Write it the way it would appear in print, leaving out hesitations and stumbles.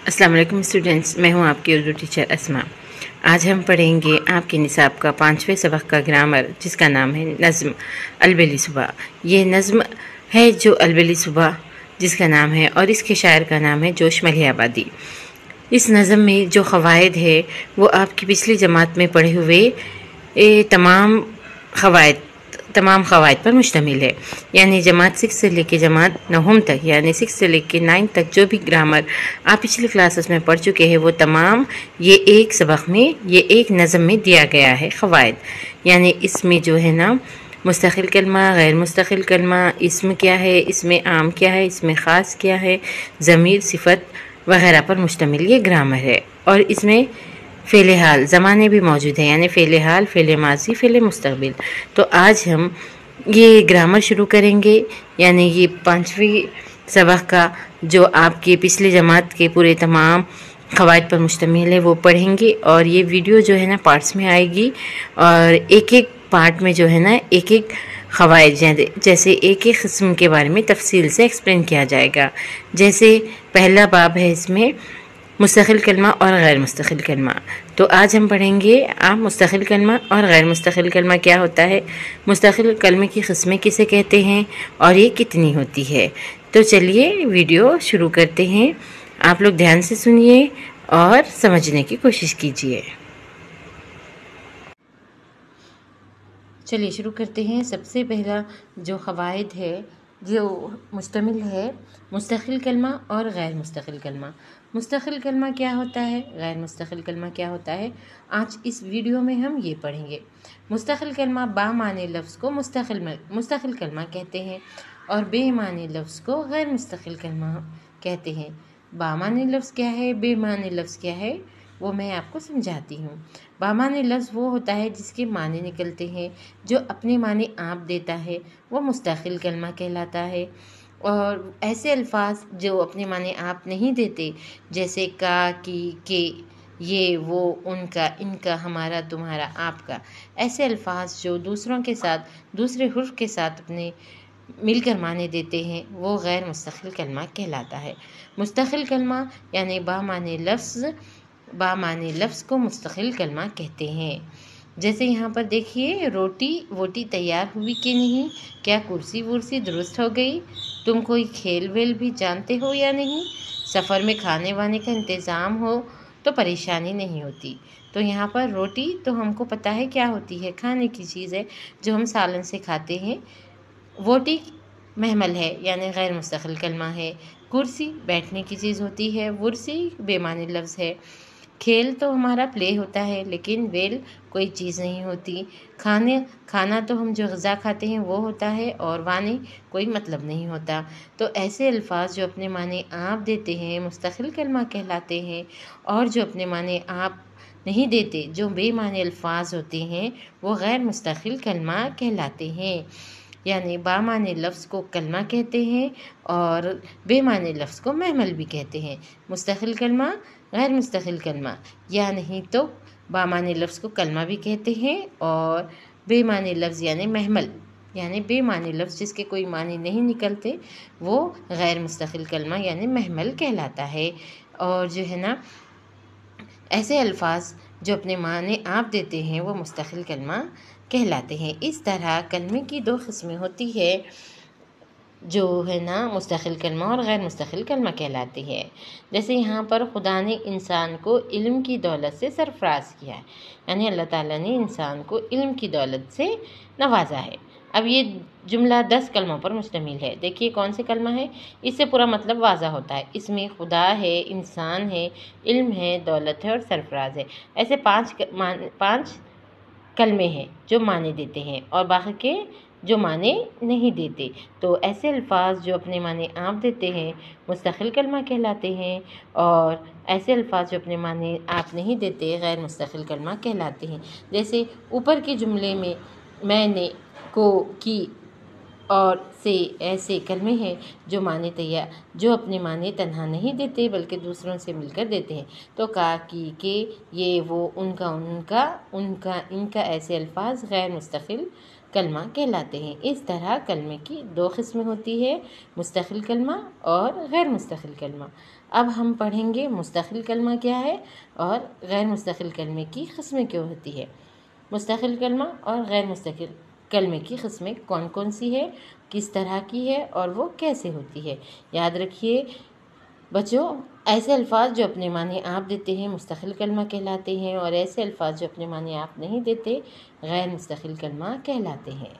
السلام علیکم اسٹوڈینٹس، میں ہوں آپ کی اردو ٹیچر اسما۔ آج ہم پڑھیں گے آپ کے نصاب کا 5ویں سبق کا گرامر، جس کا نام ہے نظم البلی صبح۔ یہ نظم ہے جو البلی صبح جس کا نام ہے، اور اس کے شاعر کا نام ہے جوش ملیح آبادی۔ اس نظم میں جو قواعد ہے وہ آپ کی پچھلی جماعت میں پڑھے ہوئے تمام قواعد پر مشتمل ہے، یعنی جماعت 6 سے لے کے جماعت 9 تک، یعنی 6 سے لے کے 9 تک جو بھی گرامر آپ پچھلی کلاسز میں پڑھ چکے ہیں وہ تمام یہ ایک سبق میں، یہ ایک نظم میں دیا گیا ہے قواعد۔ یعنی اس میں جو ہے نا مستقل کلمہ، غیر مستقل کلمہ، اسم کیا ہے، اس میں عام کیا ہے، اس میں خاص کیا ہے، ضمیر، صفت وغیرہ پر مشتمل یہ گرامر ہے۔ اور اس میں فعل حال زمانے بھی موجود ہیں، یعنی فعل حال، فعل ماضی، فعل مستقبل۔ تو آج ہم یہ گرامر شروع کریں گے، یعنی یہ 5ویں سبق کا جو آپ کی پچھلی جماعت کے پورے تمام قواعد پر مشتمل ہے وہ پڑھیں گے۔ اور یہ ویڈیو جو ہے نا پارٹس میں آئے گی، اور ایک ایک پارٹ میں جو ہے نا ایک ایک قواعد جیسے ایک ایک قسم کے بارے میں تفصیل سے ایکسپلین کیا جائے گا۔ جیسے پہلا باب ہے اس میں مستقل کلمہ اور غیر مستقل کلمہ۔ تو آج ہم پڑھیں گے آپ مستقل کلمہ اور غیر مستقل کلمہ کیا ہوتا ہے، مستقل کلمے کی قسمیں کسے کہتے ہیں، اور یہ کتنی ہوتی ہے۔ تو چلیے ویڈیو شروع کرتے ہیں، آپ لوگ دھیان سے سنیے اور سمجھنے کی کوشش کیجیے۔ چلیے شروع کرتے ہیں۔ سب سے پہلا جو قواعد ہے جو مشتمل ہے مستقل کلمہ اور غیر مستقل کلمہ۔ مستقل کلمہ کیا ہوتا ہے، غیر مستقل کلمہ کیا ہوتا ہے، آج اس ویڈیو میں ہم یہ پڑھیں گے۔ مستقل کلمہ با معنی لفظ کو مستقل کلمہ کہتے ہیں، اور بے معنی لفظ کو غیر مستقل کلمہ کہتے ہیں۔ با معنی لفظ کیا ہے، بے معنی لفظ کیا ہے، وہ میں آپ کو سمجھاتی ہوں۔ با معنی لفظ وہ ہوتا ہے جس کے معنی نکلتے ہیں، جو اپنے معنی آپ دیتا ہے، وہ مستقل کلمہ کہلاتا ہے۔ اور ایسے الفاظ جو اپنے معنی آپ نہیں دیتے، جیسے کا، کی، کے، یہ، وہ، ان کا، ان کا، ہمارا، تمہارا، آپ کا، ایسے الفاظ جو دوسروں کے ساتھ، دوسرے حرف کے ساتھ اپنے مل کر معنی دیتے ہیں، وہ غیر مستقل کلمہ کہلاتا ہے۔ مستقل کلمہ یعنی با معنی لفظ کو مستقل کلمہ کہتے ہیں۔ جیسے یہاں پر دیکھیے، روٹی ووٹی تیار ہوئی کہ نہیں، کیا کرسی ورسی درست ہو گئی، تم کوئی کھیل ویل بھی جانتے ہو یا نہیں، سفر میں کھانے وانے کا انتظام ہو تو پریشانی نہیں ہوتی۔ تو یہاں پر روٹی تو ہم کو پتہ ہے کیا ہوتی ہے، کھانے کی چیز ہے جو ہم سالن سے کھاتے ہیں۔ ووٹی محمل ہے یعنی غیر مستقل کلمہ ہے۔ کرسی بیٹھنے کی چیز ہوتی ہے، ورسی بے معنی لفظ ہے۔ کھیل تو ہمارا پلے ہوتا ہے، لیکن ویل کوئی چیز نہیں ہوتی۔ کھانا تو ہم جو غذا کھاتے ہیں وہ ہوتا ہے، اور وانی کوئی مطلب نہیں ہوتا۔ تو ایسے الفاظ جو اپنے معنی آپ دیتے ہیں مستقل کلمہ کہلاتے ہیں، اور جو اپنے معنی آپ نہیں دیتے، جو بے معنی الفاظ ہوتے ہیں، وہ غیر مستقل کلمہ کہلاتے ہیں۔ یعنی با معنی لفظ کو کلمہ کہتے ہیں، اور بے معنی لفظ کو محمل بھی کہتے ہیں۔ مستقل کلمہ، غیر مستقل کلمہ، یا نہیں تو با معنی لفظ کو کلمہ بھی کہتے ہیں، اور بے معنی لفظ یعنی محمل، یعنی بے معنی لفظ جس کے کوئی معنی نہیں نکلتے، وہ غیر مستقل کلمہ یعنی محمل کہلاتا ہے۔ اور جو ہے نا ایسے الفاظ جو اپنے معنی آپ دیتے ہیں وہ مستقل کلمہ کہلاتے ہیں۔ اس طرح کلمے کی 2 قسمیں ہوتی ہے جو ہے نا مستقل کلمہ اور غیر مستقل کلمہ کہلاتی ہے۔ جیسے یہاں پر خدا نے انسان کو علم کی دولت سے سرفراز کیا ہے، یعنی اللہ تعالیٰ نے انسان کو علم کی دولت سے نوازا ہے۔ اب یہ جملہ 10 کلموں پر مشتمل ہے۔ دیکھیے کون سے کلمہ ہے، اس سے پورا مطلب واضح ہوتا ہے۔ اس میں خدا ہے، انسان ہے، علم ہے، دولت ہے اور سرفراز ہے۔ ایسے 5 کلمے ہیں جو معنی دیتے ہیں، اور باقی کے جو معنی نہیں دیتے۔ تو ایسے الفاظ جو اپنے معنی آپ دیتے ہیں مستقل کلمہ کہلاتے ہیں، اور ایسے الفاظ جو اپنے معنی آپ نہیں دیتے غیر مستقل کلمہ کہلاتے ہیں۔ جیسے اوپر کے جملے میں میں نے، کو، کی اور سے ایسے کلمے ہیں جو اپنے معنی تنہا نہیں دیتے بلکہ دوسروں سے مل کر دیتے ہیں۔ تو کا، کی، کے، یہ، وہ، ان کا، ان کا، ان کا ایسے الفاظ غیر مستقل کلمہ کہلاتے ہیں۔ اس طرح کلمے کی دو قسمیں ہوتی ہے، مستقل کلمہ اور غیر مستقل کلمہ۔ اب ہم پڑھیں گے مستقل کلمہ کیا ہے اور غیر مستقل کلمے کی قسمیں کیوں ہوتی ہے۔ مستقل کلمہ اور غیر مستقل کلمے کی قسمیں کون کون سی ہے، کس طرح کی ہے اور وہ کیسے ہوتی ہے۔ یاد رکھیے بچوں، ایسے الفاظ جو اپنے معنی آپ دیتے ہیں مستقل کلمہ کہلاتے ہیں، اور ایسے الفاظ جو اپنے معنی آپ نہیں دیتے غیر مستقل کلمہ کہلاتے ہیں۔